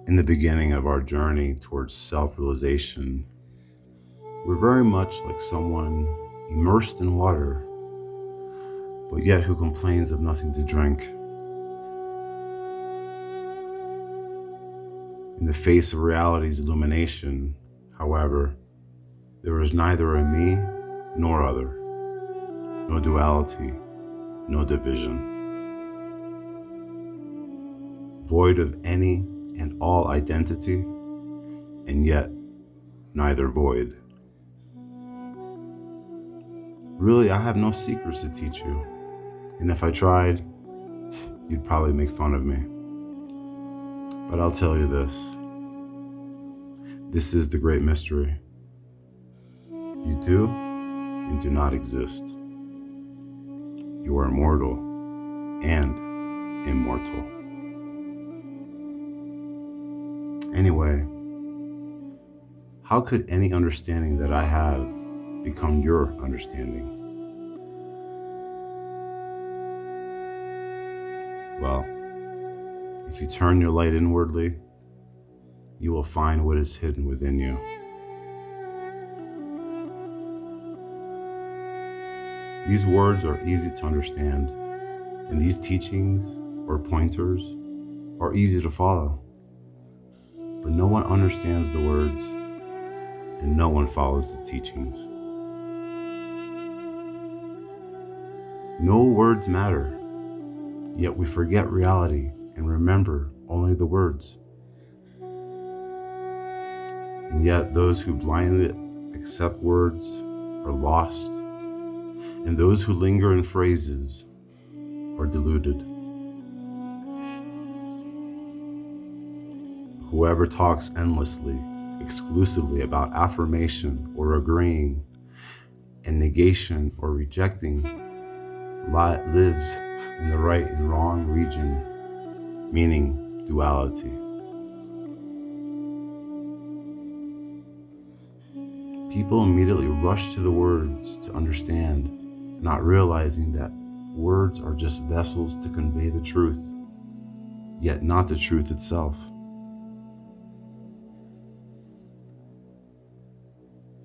In the beginning of our journey towards self-realization, we're very much like someone immersed in water, but yet who complains of nothing to drink. In the face of reality's illumination, however, there is neither a me nor other, no duality, no division, void of any and all identity, and yet neither void. Really, I have no secrets to teach you, and if I tried, you'd probably make fun of me. But I'll tell you this. This is the great mystery. You do and do not exist. You are immortal and immortal. Anyway, how could any understanding that I have become your understanding? Well, if you turn your light inwardly, you will find what is hidden within you. These words are easy to understand, and these teachings or pointers are easy to follow. But no one understands the words, and no one follows the teachings. No words matter, yet we forget reality and remember only the words. And yet those who blindly accept words are lost, and those who linger in phrases are deluded. Whoever talks endlessly, exclusively about affirmation or agreeing, and negation or rejecting, lives in the right and wrong region, meaning duality. People immediately rush to the words to understand, not realizing that words are just vessels to convey the truth, yet not the truth itself.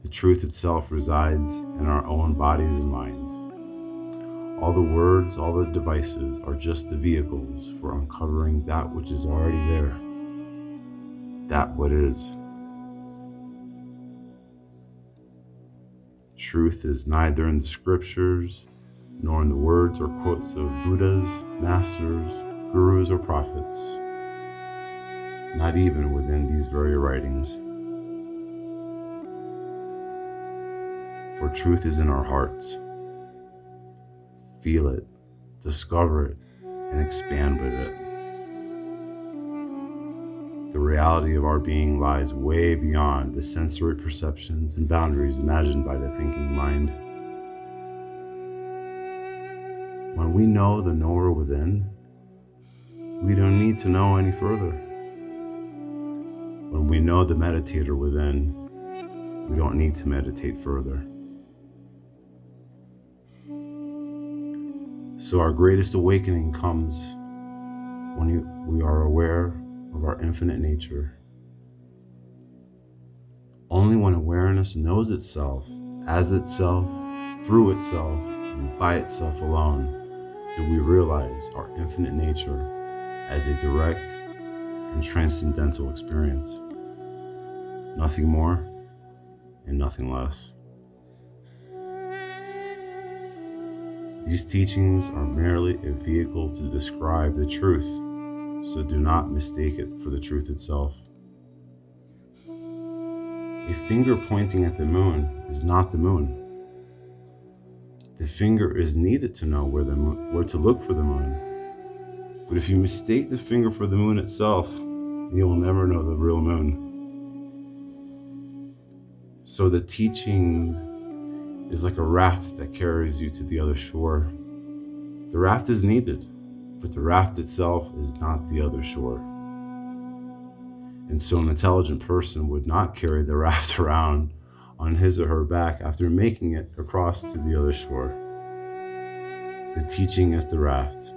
The truth itself resides in our own bodies and minds. All the words, all the devices are just the vehicles for uncovering that which is already there, that what is. Truth is neither in the scriptures, nor in the words or quotes of Buddhas, masters, gurus, or prophets, not even within these very writings. For truth is in our hearts. Feel it, discover it, and expand with it. The reality of our being lies way beyond the sensory perceptions and boundaries imagined by the thinking mind. When we know the knower within, we don't need to know any further. When we know the meditator within, we don't need to meditate further. So our greatest awakening comes when we are aware of our infinite nature. Only when awareness knows itself, as itself, through itself, and by itself alone, do we realize our infinite nature as a direct and transcendental experience. Nothing more and nothing less. These teachings are merely a vehicle to describe the truth, so do not mistake it for the truth itself. A finger pointing at the moon is not the moon. The finger is needed to know where to look for the moon. But if you mistake the finger for the moon itself, you will never know the real moon. So the teachings is like a raft that carries you to the other shore. The raft is needed, but the raft itself is not the other shore. And so an intelligent person would not carry the raft around on his or her back after making it across to the other shore. The teaching is the raft,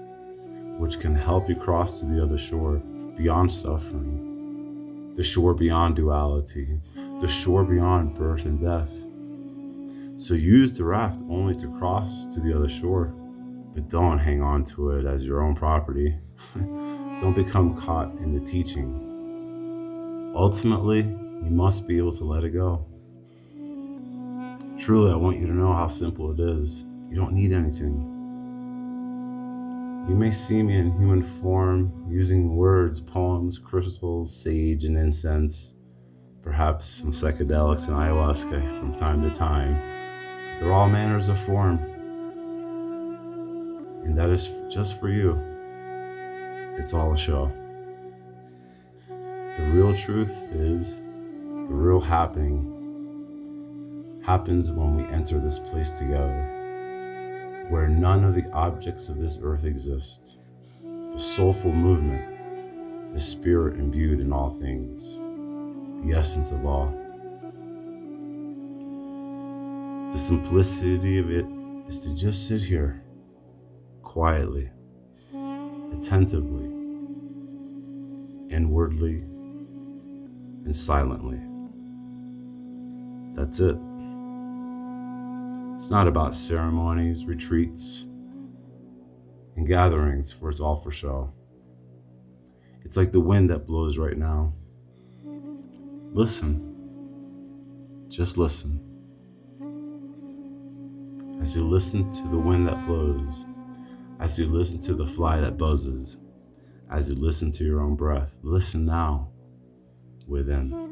which can help you cross to the other shore beyond suffering, the shore beyond duality, the shore beyond birth and death. So use the raft only to cross to the other shore, but don't hang on to it as your own property. Don't become caught in the teaching. Ultimately, you must be able to let it go. Truly, I want you to know how simple it is. You don't need anything. You may see me in human form, using words, poems, crystals, sage, and incense, perhaps some psychedelics and ayahuasca from time to time. They're all manners of form, and that is just for you. It's all a show. The real truth is, the real happening happens when we enter this place together, where none of the objects of this earth exist. The soulful movement, the spirit imbued in all things, the essence of all. The simplicity of it is to just sit here, quietly, attentively, inwardly, and silently. That's it. It's not about ceremonies, retreats, and gatherings, for it's all for show. It's like the wind that blows right now. Listen. Just listen. As you listen to the wind that blows, as you listen to the fly that buzzes, as you listen to your own breath, listen now, within.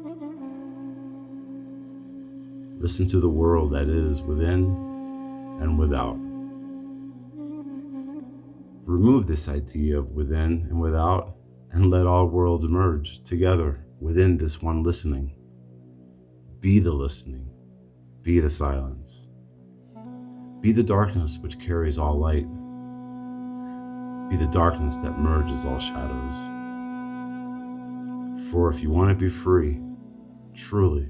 Listen to the world that is within and without. Remove this idea of within and without, and let all worlds merge together within this one listening. Be the listening. Be the silence. Be the darkness which carries all light. Be the darkness that merges all shadows. For if you want to be free, truly,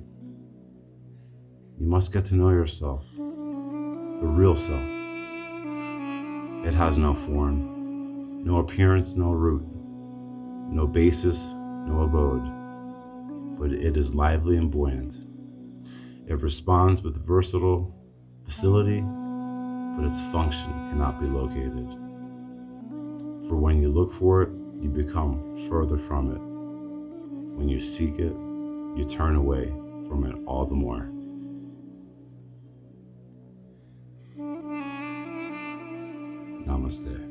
you must get to know yourself, the real self. It has no form, no appearance, no root, no basis, no abode, but it is lively and buoyant. It responds with versatile facility, but its function cannot be located. For when you look for it, you become further from it. When you seek it, you turn away from it all the more. Namaste.